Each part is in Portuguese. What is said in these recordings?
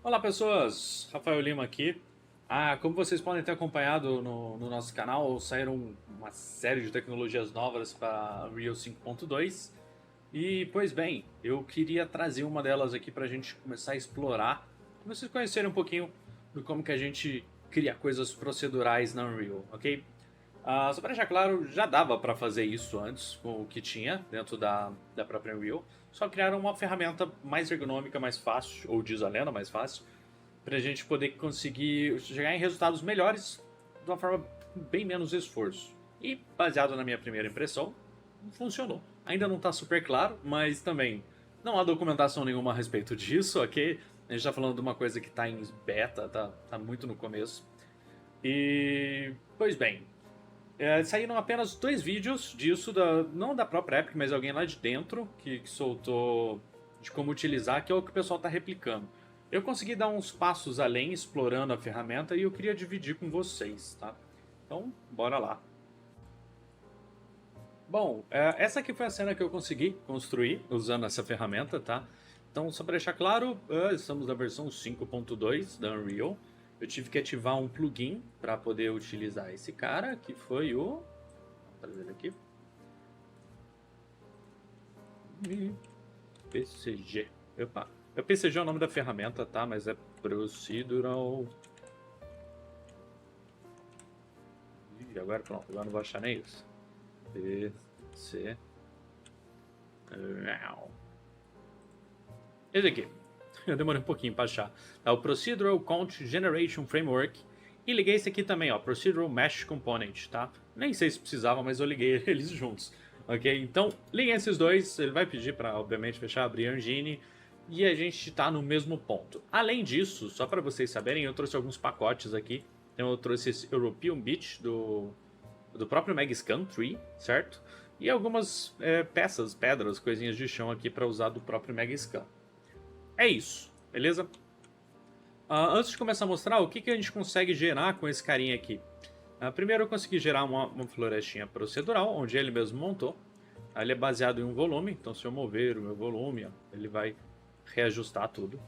Olá pessoas, Rafael Lima aqui. Como vocês podem ter acompanhado no nosso canal, saíram uma série de tecnologias novas para Unreal 5.2 e, pois bem, eu queria trazer uma delas aqui para a gente começar a explorar, para vocês conhecerem um pouquinho de como que a gente cria coisas procedurais na Unreal, ok? Só para deixar claro, já dava para fazer isso antes com o que tinha dentro da própria Unreal, só criaram uma ferramenta mais ergonômica, mais fácil, ou diz a lenda, mais fácil, para a gente poder conseguir chegar em resultados melhores de uma forma bem menos esforço. E baseado na minha primeira impressão, funcionou. Ainda não está super claro, mas também não há documentação nenhuma a respeito disso, ok? A gente está falando de uma coisa que está em beta, tá muito no começo. E, pois bem, saíram apenas 2 vídeos disso, não da própria Epic, mas alguém lá de dentro que soltou de como utilizar, que é o que o pessoal está replicando. Eu consegui dar uns passos além explorando a ferramenta e eu queria dividir com vocês, tá? Então, bora lá. Bom, essa aqui foi a cena que eu consegui construir usando essa ferramenta, tá? Então, só para deixar claro, estamos na versão 5.2 da Unreal. Eu tive que ativar um plugin para poder utilizar esse cara, que foi o... Vou trazer ele aqui. PCG. Opa. O PCG é o nome da ferramenta, tá? Mas é Procedural... Ih, agora pronto, agora não vou achar nem isso. PC... Esse aqui. Eu demorei um pouquinho para achar. É o Procedural Count Generation Framework. E liguei esse aqui também, ó, Procedural Mesh Component, tá? Nem sei se precisava, mas eu liguei eles juntos, ok? Então, liguem esses dois, ele vai pedir para, obviamente, fechar, abrir a Engine, e a gente tá no mesmo ponto. Além disso, só para vocês saberem, eu trouxe alguns pacotes aqui. Então eu trouxe esse European Beach do próprio Megascan Tree, certo? E algumas peças, pedras, coisinhas de chão aqui para usar do próprio Megascan. É isso, beleza? Antes de começar a mostrar o que a gente consegue gerar com esse carinha aqui. Primeiro eu consegui gerar uma florestinha procedural, onde ele mesmo montou. Ele é baseado em um volume, então se eu mover o meu volume, ó, ele vai reajustar tudo.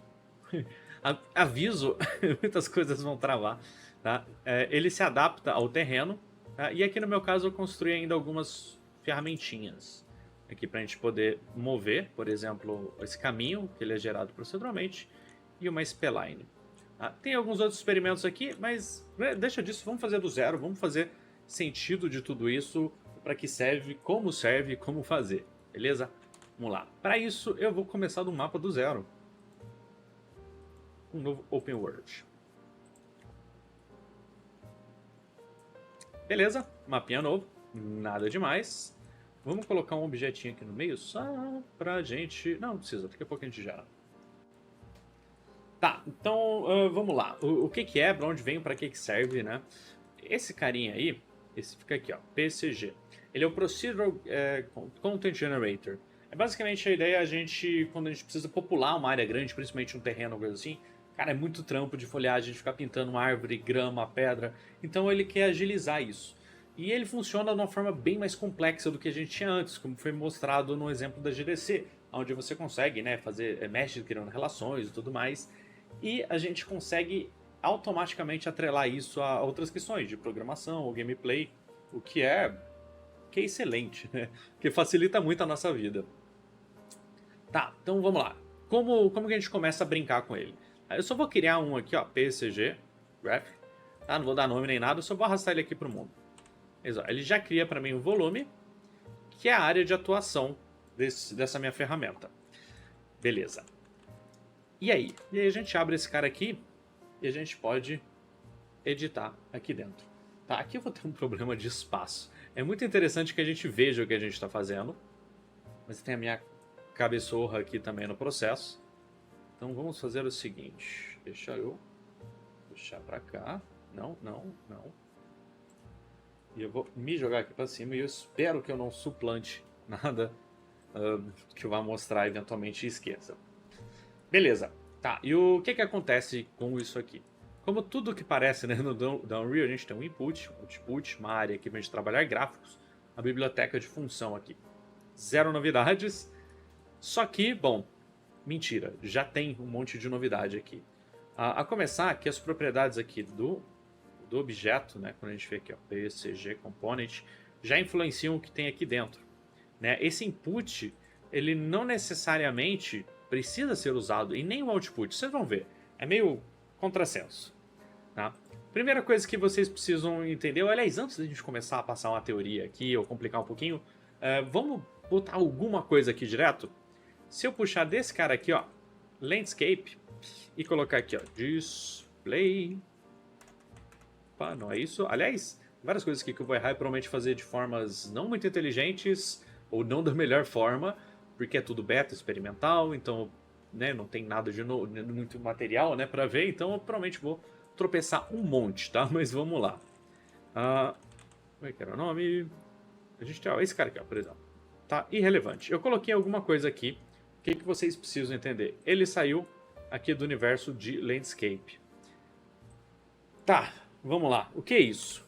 Aviso, muitas coisas vão travar. Tá? Ele se adapta ao terreno. Tá? E aqui no meu caso eu construí ainda algumas ferramentinhas. Aqui para a gente poder mover, por exemplo, esse caminho, que ele é gerado proceduralmente. E uma spline. Tem alguns outros experimentos aqui, mas deixa disso, vamos fazer do zero, vamos fazer sentido de tudo isso, para que serve, e como fazer, beleza? Vamos lá. Para isso, eu vou começar do mapa do zero. Um novo Open World. Beleza, mapinha novo, nada demais. Vamos colocar um objetinho aqui no meio só pra gente... Não precisa, daqui a pouco a gente gera. Tá, então vamos lá. O que é, pra onde vem, pra que serve, né? Esse carinha aí, esse fica aqui, ó, PCG. Ele é o Procedural Content Generator. É basicamente a ideia quando a gente precisa popular uma área grande, principalmente um terreno ou coisa assim, cara, é muito trampo de folhagem, de ficar pintando uma árvore, grama, pedra. Então ele quer agilizar isso. E ele funciona de uma forma bem mais complexa do que a gente tinha antes, como foi mostrado no exemplo da GDC, onde você consegue, né, fazer meshes criando relações e tudo mais. E a gente consegue automaticamente atrelar isso a outras questões de programação ou gameplay, o que é excelente, né? Que facilita muito a nossa vida. Tá, então vamos lá. Como que a gente começa a brincar com ele? Eu só vou criar um aqui, ó, PCG Graphic. Tá? Não vou dar nome nem nada, eu só vou arrastar ele aqui pro mundo. Ele já cria para mim o volume, que é a área de atuação dessa minha ferramenta. Beleza. E aí a gente abre esse cara aqui e a gente pode editar aqui dentro. Tá, aqui eu vou ter um problema de espaço. É muito interessante que a gente veja o que a gente está fazendo, mas tem a minha cabeçorra aqui também no processo. Então vamos fazer o seguinte, deixa eu puxar para cá. Não. E eu vou me jogar aqui para cima e eu espero que eu não suplante nada que eu vá mostrar eventualmente e esqueça. Beleza, tá, e o que acontece com isso aqui? Como tudo que parece, né, no da Unreal, a gente tem um input, um output, uma área aqui para a gente trabalhar gráficos, a biblioteca de função aqui. Zero novidades, só que, bom, mentira, já tem um monte de novidade aqui. A começar que as propriedades aqui do objeto, né, quando a gente vê aqui, ó, PCG Component, já influenciam o que tem aqui dentro. Né? Esse input, ele não necessariamente precisa ser usado e nem o output. Vocês vão ver, é meio contrassenso. Tá? Primeira coisa que vocês precisam entender, aliás, antes da gente começar a passar uma teoria aqui ou complicar um pouquinho, vamos botar alguma coisa aqui direto? Se eu puxar desse cara aqui, ó, Landscape, e colocar aqui, ó, Display. Opa, não é isso? Aliás, várias coisas aqui que eu vou errar e provavelmente fazer de formas não muito inteligentes ou não da melhor forma, porque é tudo beta experimental, então, né, não tem nada de muito material, né, para ver, então eu provavelmente vou tropeçar um monte, tá? Mas vamos lá. Como é que era o nome? A gente tem, ó, esse cara aqui, ó, por exemplo. Tá irrelevante. Eu coloquei alguma coisa aqui. O que vocês precisam entender? Ele saiu aqui do universo de Landscape. Tá, vamos lá. O que é isso?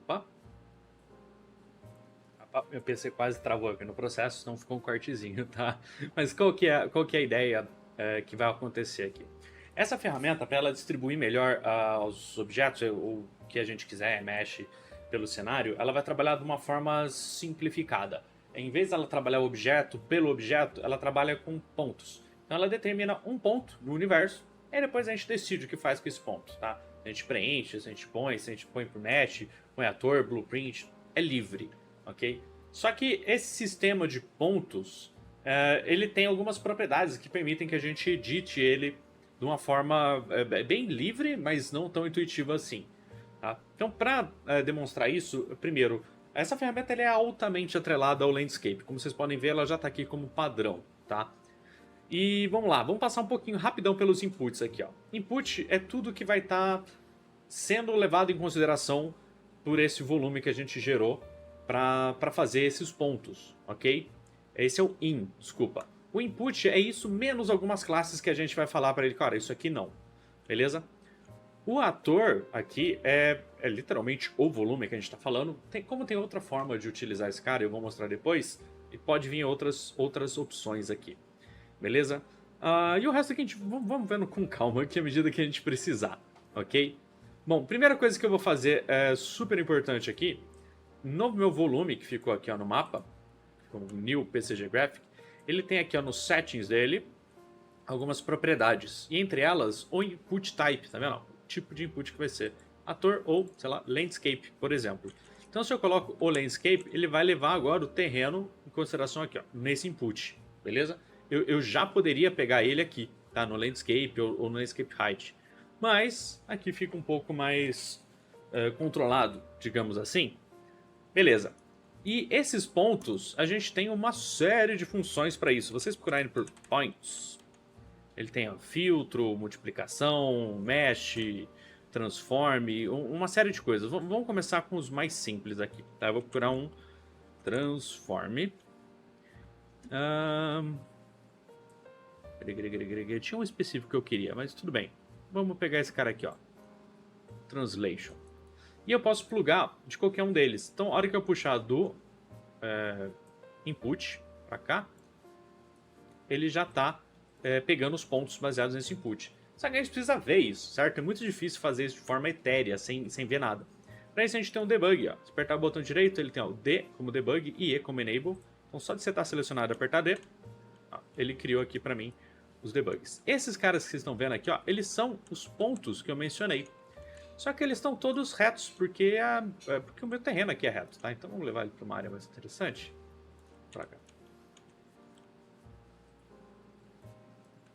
Opa. Meu PC quase travou aqui no processo, não ficou um cortezinho, tá? Mas qual que é a ideia que vai acontecer aqui? Essa ferramenta, para ela distribuir melhor os objetos, ou o que a gente quiser, mexe pelo cenário, ela vai trabalhar de uma forma simplificada. Em vez de ela trabalhar o objeto pelo objeto, ela trabalha com pontos. Então ela determina um ponto no universo, e depois a gente decide o que faz com esse ponto, tá? A gente preenche, se a gente põe por mesh, põe ator, blueprint, é livre, ok? Só que esse sistema de pontos, ele tem algumas propriedades que permitem que a gente edite ele de uma forma bem livre, mas não tão intuitiva assim. Tá? Então, para demonstrar isso, primeiro, essa ferramenta é altamente atrelada ao Landscape. Como vocês podem ver, ela já está aqui como padrão. Tá? E vamos lá, vamos passar um pouquinho rapidão pelos inputs aqui. Ó. Input é tudo que vai estar sendo levado em consideração por esse volume que a gente gerou para fazer esses pontos, ok? Esse é o in, desculpa. O input é isso menos algumas classes que a gente vai falar para ele, cara, isso aqui não, beleza? O ator aqui é literalmente o volume que a gente está falando. Como tem outra forma de utilizar esse cara, eu vou mostrar depois, e pode vir outras opções aqui, beleza? E o resto aqui a gente vamos vendo com calma aqui à medida que a gente precisar, ok? Bom, primeira coisa que eu vou fazer é super importante aqui, no meu volume que ficou aqui ó, no mapa, como New PCG Graphic, ele tem aqui ó, nos settings dele algumas propriedades. E entre elas, o input type, tá vendo? O tipo de input que vai ser ator ou, sei lá, landscape, por exemplo. Então se eu coloco o landscape, ele vai levar agora o terreno em consideração aqui, ó, nesse input, beleza? Eu já poderia pegar ele aqui, tá? No landscape ou no landscape height. Mas aqui fica um pouco mais controlado, digamos assim. Beleza. E esses pontos, a gente tem uma série de funções para isso. Vocês procurarem por points, ele tem ó, filtro, multiplicação, mesh, transform, uma série de coisas. Vamos começar com os mais simples aqui. Tá? Eu vou procurar um transform. Tinha um específico que eu queria, mas tudo bem. Vamos pegar esse cara aqui, ó. Translation. E eu posso plugar de qualquer um deles. Então, a hora que eu puxar do input para cá, ele já está pegando os pontos baseados nesse input. Só que a gente precisa ver isso, certo? É muito difícil fazer isso de forma etérea, sem ver nada. Para isso a gente tem um debug. Ó. Se apertar o botão direito, ele tem ó, o D como debug e E como enable. Então, só de você estar selecionado e apertar D, ó, ele criou aqui para mim os debugs. Esses caras que vocês estão vendo aqui, ó, eles são os pontos que eu mencionei. Só que eles estão todos retos, porque o meu terreno aqui é reto, tá? Então vamos levar ele para uma área mais interessante. Pra cá.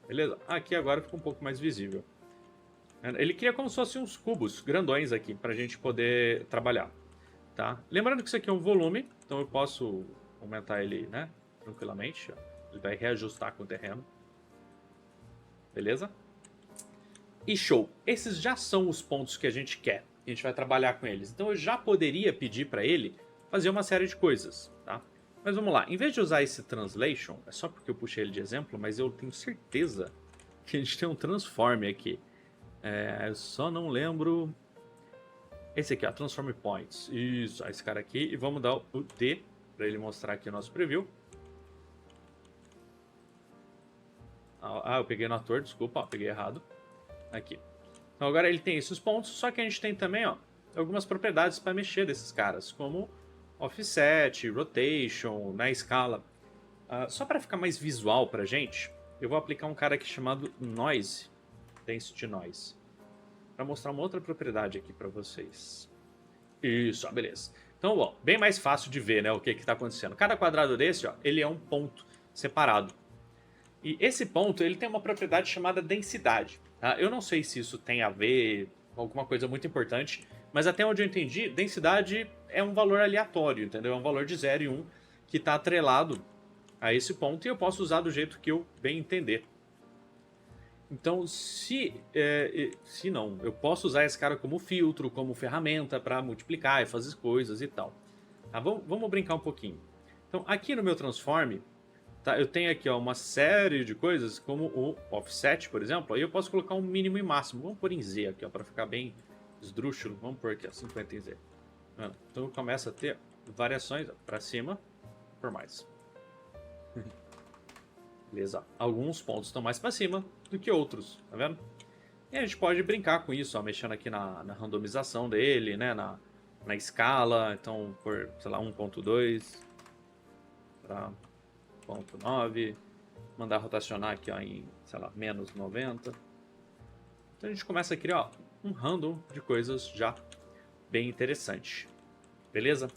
Beleza? Aqui agora ficou um pouco mais visível. Ele cria como se fossem uns cubos grandões aqui, para a gente poder trabalhar. Tá? Lembrando que isso aqui é um volume, então eu posso aumentar ele, né, tranquilamente. Ó. Ele vai reajustar com o terreno. Beleza? E show, esses já são os pontos que a gente quer, a gente vai trabalhar com eles. Então eu já poderia pedir para ele fazer uma série de coisas, tá? Mas vamos lá, em vez de usar esse translation, é só porque eu puxei ele de exemplo, mas eu tenho certeza que a gente tem um transform aqui. Eu só não lembro... Esse aqui, ó, transform points. Isso, esse cara aqui. E vamos dar o D para ele mostrar aqui o nosso preview. Ah, eu peguei no ator, desculpa, ó, peguei errado. Aqui. Então agora ele tem esses pontos, só que a gente tem também, ó, algumas propriedades para mexer desses caras, como offset, rotation, na escala. Só para ficar mais visual pra gente, eu vou aplicar um cara aqui chamado Noise, Density Noise, para mostrar uma outra propriedade aqui para vocês. Isso, beleza. Então, ó, bem mais fácil de ver, né, o que está acontecendo. Cada quadrado desse, ó, ele é um ponto separado. E esse ponto, ele tem uma propriedade chamada densidade. Tá? Eu não sei se isso tem a ver com alguma coisa muito importante, mas até onde eu entendi, densidade é um valor aleatório, entendeu? É um valor de 0 e 1 que está atrelado a esse ponto e eu posso usar do jeito que eu bem entender. Então, se não, eu posso usar esse cara como filtro, como ferramenta para multiplicar e fazer coisas e tal. Tá? Vamos brincar um pouquinho. Então, aqui no meu transform, tá, eu tenho aqui ó, uma série de coisas, como o offset, por exemplo. Aí eu posso colocar um mínimo e máximo. Vamos pôr em Z aqui, para ficar bem esdrúxulo. Vamos pôr aqui, ó, 50 em Z. Então, começa a ter variações para cima por mais. Beleza? Alguns pontos estão mais para cima do que outros, tá vendo? E a gente pode brincar com isso, ó, mexendo aqui na randomização dele, né? Na escala. Então, por, sei lá, 1.2 para 0.9. Mandar rotacionar aqui ó, em, sei lá, menos 90. Então a gente começa a criar ó, um random de coisas já bem interessante. Beleza?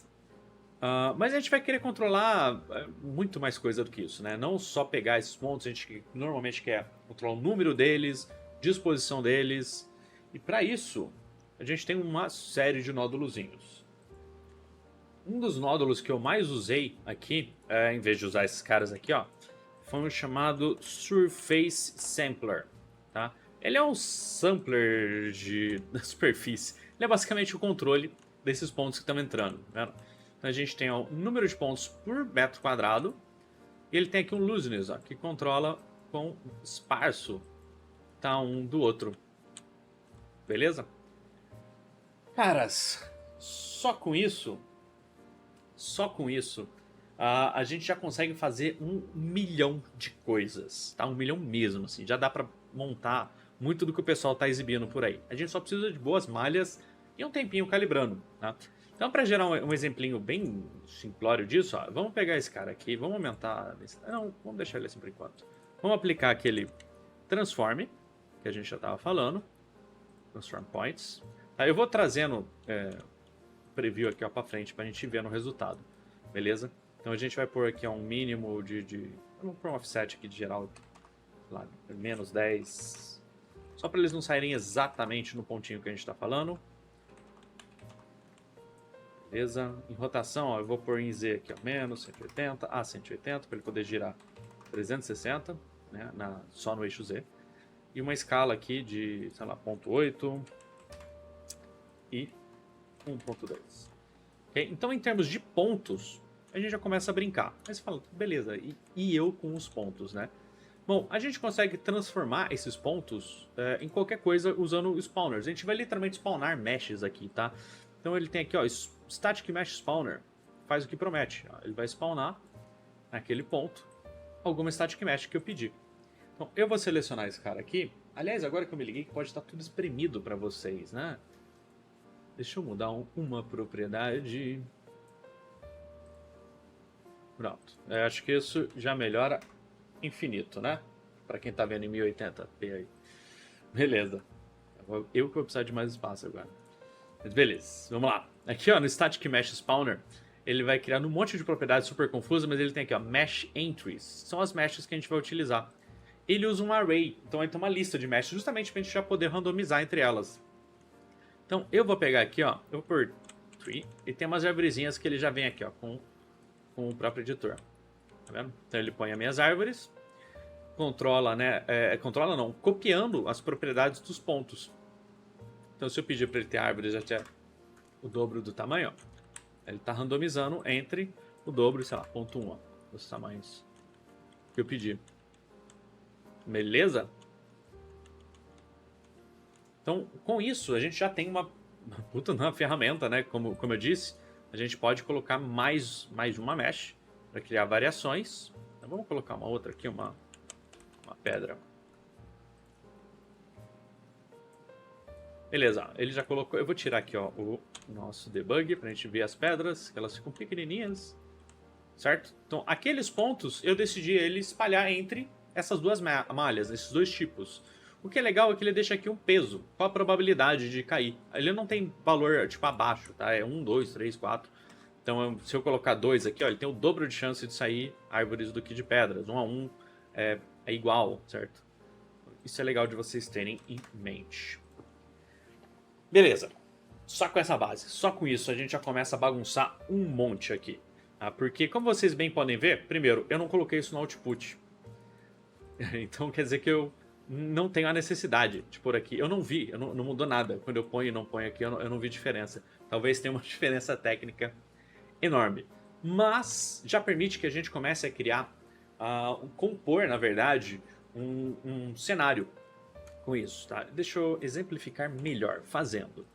Mas a gente vai querer controlar muito mais coisa do que isso, né? Não só pegar esses pontos, a gente normalmente quer controlar o número deles, disposição deles. E para isso, a gente tem uma série de nódulozinhos. Um dos nódulos que eu mais usei aqui, em vez de usar esses caras aqui, ó, foi um chamado Surface Sampler. Tá? Ele é um sampler da superfície. Ele é basicamente o controle desses pontos que estão entrando. Né? Então a gente tem o número de pontos por metro quadrado. E ele tem aqui um looseness, ó, que controla quão esparso tá um do outro. Beleza? Caras, só com isso, a gente já consegue fazer 1 milhão de coisas, tá? 1 milhão mesmo, assim. Já dá pra montar muito do que o pessoal tá exibindo por aí. A gente só precisa de boas malhas e um tempinho calibrando, tá? Então, para gerar um exemplinho bem simplório disso, ó, vamos pegar esse cara aqui, vamos aumentar... Não, vamos deixar ele assim por enquanto. Vamos aplicar aquele transform, que a gente já estava falando. Transform points. Aí eu vou trazendo preview aqui para frente para a gente ver no resultado. Beleza? Então a gente vai pôr aqui um mínimo de... Vamos pôr um offset aqui de geral, lá, menos 10. Só para eles não saírem exatamente no pontinho que a gente está falando. Beleza? Em rotação, ó, eu vou pôr em Z aqui, ó, menos 180, 180, para ele poder girar 360, né, só no eixo Z. E uma escala aqui de, sei lá, 0.8 e 1.2. Okay? Então, em termos de pontos, a gente já começa a brincar. Aí você fala, beleza, e eu com os pontos, né? Bom, a gente consegue transformar esses pontos em qualquer coisa usando spawners. A gente vai literalmente spawnar meshes aqui, tá? Então ele tem aqui, ó, Static Mesh Spawner. Faz o que promete. Ó, ele vai spawnar naquele ponto alguma Static Mesh que eu pedi. Então eu vou selecionar esse cara aqui. Aliás, agora que eu me liguei que pode estar tudo espremido para vocês, né? Deixa eu mudar uma propriedade. Pronto. Eu acho que isso já melhora infinito, né? Para quem tá vendo em 1080p aí. Beleza. Eu que vou precisar de mais espaço agora. Mas beleza, vamos lá. Aqui ó, no Static Mesh Spawner, ele vai criar um monte de propriedades super confusas, mas ele tem aqui ó, Mesh Entries. São as meshes que a gente vai utilizar. Ele usa um array, então ele tem uma lista de meshes justamente para a gente já poder randomizar entre elas. Então eu vou pegar aqui, ó, eu vou por tree, e tem umas árvorezinhas que ele já vem aqui ó, com o próprio editor. Tá vendo? Então ele põe as minhas árvores, controla, né, controla não, copiando as propriedades dos pontos. Então se eu pedir para ele ter árvores até o dobro do tamanho, ó, ele está randomizando entre o dobro, sei lá, 0.1, ó, dos tamanhos que eu pedi. Beleza? Então, com isso, a gente já tem uma puta uma ferramenta, né? Como eu disse, a gente pode colocar mais de uma mesh para criar variações. Então, vamos colocar uma outra aqui, uma uma pedra. Beleza, ele já colocou... Eu vou tirar aqui, ó, o nosso debug pra gente ver as pedras, que elas ficam pequenininhas, certo? Então, aqueles pontos, eu decidi ele espalhar entre essas duas malhas, esses dois tipos. O que é legal é que ele deixa aqui um peso. Qual a probabilidade de cair? Ele não tem valor, tipo, abaixo, tá? É 1, 2, 3, 4. Então, se eu colocar 2 aqui, ó, ele tem o dobro de chance de sair árvores do que de pedras. 1 a 1 é igual, certo? Isso é legal de vocês terem em mente. Beleza. Só com essa base, só com isso, a gente já começa a bagunçar um monte aqui. Tá? Porque, como vocês bem podem ver, primeiro, eu não coloquei isso no output. Então quer dizer que eu não tenho a necessidade de pôr aqui. Eu não vi, não mudou nada. Quando eu ponho e não ponho aqui, eu não vi diferença. Talvez tenha uma diferença técnica enorme. Mas já permite que a gente comece a criar, compor, na verdade, um cenário com isso. Tá? Deixa eu exemplificar melhor, fazendo.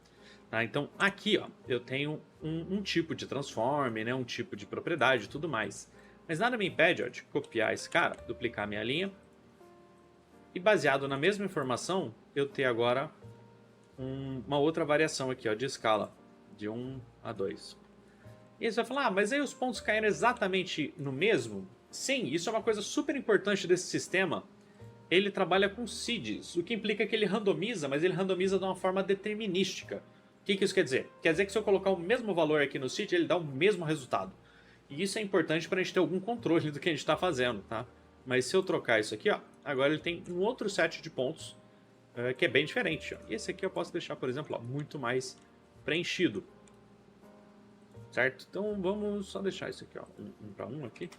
Tá? Então aqui ó, eu tenho um tipo de transform, né? Um tipo de propriedade e tudo mais. Mas nada me impede ó, de copiar esse cara, duplicar minha linha. E baseado na mesma informação, eu ter agora uma outra variação aqui ó, de escala, de 1 a 2. E aí você vai falar, mas aí os pontos caíram exatamente no mesmo? Sim, isso é uma coisa super importante desse sistema. Ele trabalha com seeds, o que implica que ele randomiza, mas ele randomiza de uma forma determinística. O que isso quer dizer? Quer dizer que se eu colocar o mesmo valor aqui no seed, ele dá o mesmo resultado. E isso é importante para a gente ter algum controle do que a gente está fazendo, tá? Mas se eu trocar isso aqui, ó, agora ele tem um outro set de pontos que é bem diferente. Ó. E esse aqui eu posso deixar, por exemplo, ó, muito mais preenchido. Certo? Então vamos só deixar isso aqui, ó, 1 para 1 aqui.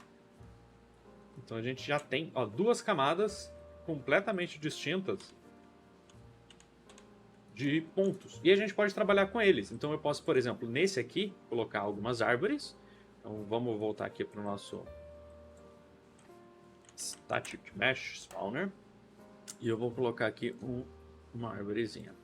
Então a gente já tem ó, duas camadas completamente distintas de pontos. E a gente pode trabalhar com eles. Então eu posso, por exemplo, nesse aqui, colocar algumas árvores. Então vamos voltar aqui para o nosso Static Mesh Spawner. E eu vou colocar aqui uma árvorezinha.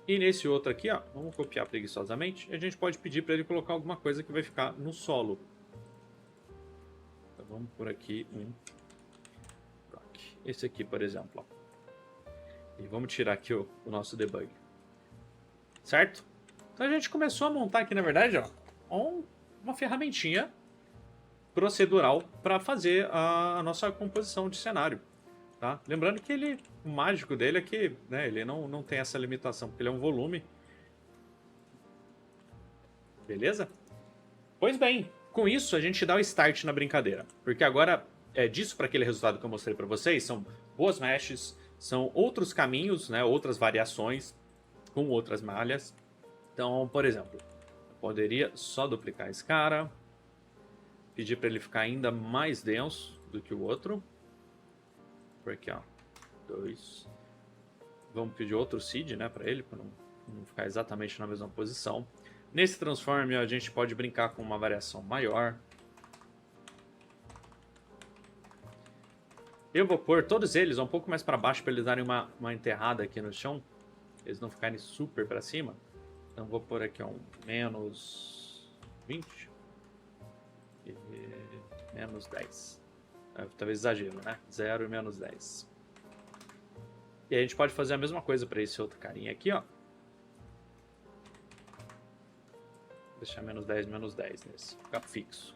E nesse outro aqui, ó, vamos copiar preguiçosamente. A gente pode pedir para ele colocar alguma coisa que vai ficar no solo. Então vamos por aqui um rock. Esse aqui, por exemplo. Ó. E vamos tirar aqui o nosso debug. Certo? Então a gente começou a montar aqui, na verdade, ó, uma ferramentinha procedural para fazer a nossa composição de cenário. Tá? Lembrando que o mágico dele é que né, ele não tem essa limitação, porque ele é um volume. Beleza? Pois bem, com isso a gente dá o start na brincadeira. Porque agora, disso para aquele resultado que eu mostrei para vocês, são boas meshes, são outros caminhos, né, outras variações com outras malhas. Então, por exemplo, eu poderia só duplicar esse cara, pedir para ele ficar ainda mais denso do que o outro. Por aqui, ó, 2. Vamos pedir outro seed, né, para ele, para não ficar exatamente na mesma posição. Nesse transform, a gente pode brincar com uma variação maior. Eu vou pôr todos eles um pouco mais para baixo para eles darem uma enterrada aqui no chão. Eles não ficarem super para cima. Então vou pôr aqui ó, um menos 20 e menos 10. Talvez exagero, né? 0 e menos 10. E a gente pode fazer a mesma coisa para esse outro carinha aqui, ó. Deixar menos 10 nesse. Ficar fixo.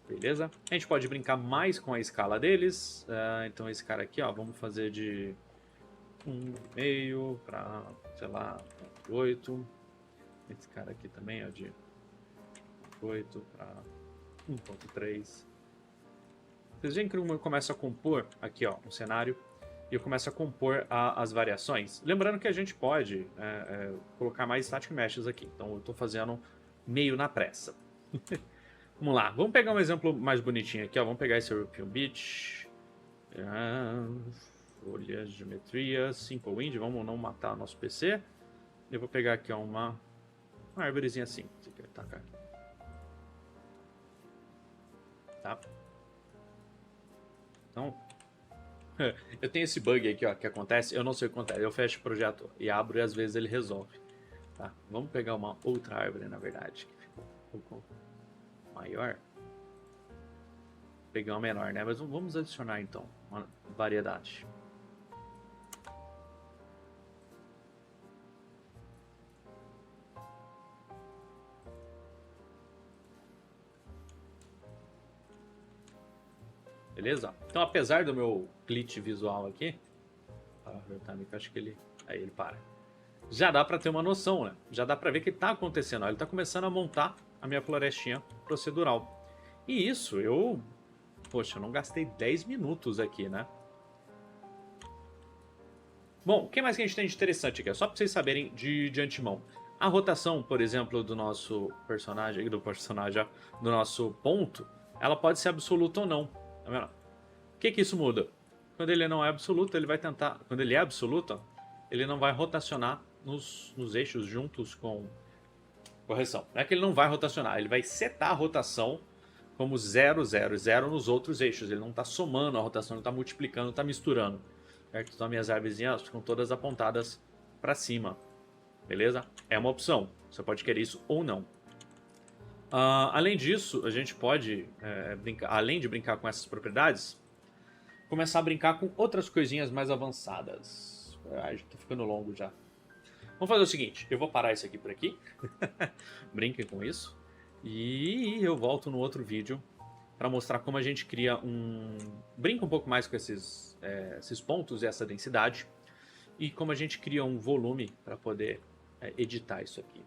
Beleza? A gente pode brincar mais com a escala deles. Então esse cara aqui, ó, vamos fazer de 1,5 para, sei lá, 8. Esse cara aqui também, ó, de 8 para 1,3. Vocês veem que eu começo a compor aqui ó, um cenário e eu começo a compor as variações. Lembrando que a gente pode colocar mais static meshes aqui. Então eu estou fazendo meio na pressa. Vamos lá, vamos pegar um exemplo mais bonitinho aqui. Ó. Vamos pegar esse European Beach. Folhas, geometria, Simple Wind. Vamos não matar o nosso PC. Eu vou pegar aqui ó, uma árvorezinha assim. Tá? Então, eu tenho esse bug aqui ó, que acontece, eu não sei o que acontece, eu fecho o projeto e abro e às vezes ele resolve. Tá? Vamos pegar uma outra árvore, na verdade, que ficou um pouco maior. peguei uma menor, né? Mas vamos adicionar então uma variedade. Beleza? Então, apesar do meu glitch visual aqui, acho que ele... Aí ele para. Já dá pra ter uma noção, né? Já dá pra ver o que tá acontecendo. Ó, ele tá começando a montar a minha florestinha procedural. E isso, Poxa, eu não gastei 10 minutos aqui, né? Bom, o que mais que a gente tem de interessante aqui? Só pra vocês saberem de antemão. A rotação, por exemplo, do nosso personagem, do nosso ponto, ela pode ser absoluta ou não. Tá vendo? O que isso muda? Quando ele não é absoluto, ele vai tentar... Quando ele é absoluto, ele não vai rotacionar nos eixos juntos com... Correção. Não é que ele não vai rotacionar, ele vai setar a rotação como 0, 0, 0 nos outros eixos. Ele não está somando a rotação, ele está multiplicando, está misturando. Certo? Então minhas árvores ficam todas apontadas para cima. Beleza? É uma opção. Você pode querer isso ou não. Além disso, a gente pode, além de brincar com essas propriedades, começar a brincar com outras coisinhas mais avançadas. Já tá ficando longo já. Vamos fazer o seguinte, eu vou parar isso aqui por aqui. Brinquem com isso. E eu volto no outro vídeo para mostrar como a gente cria brinca um pouco mais com esses pontos e essa densidade. E como a gente cria um volume para poder editar isso aqui.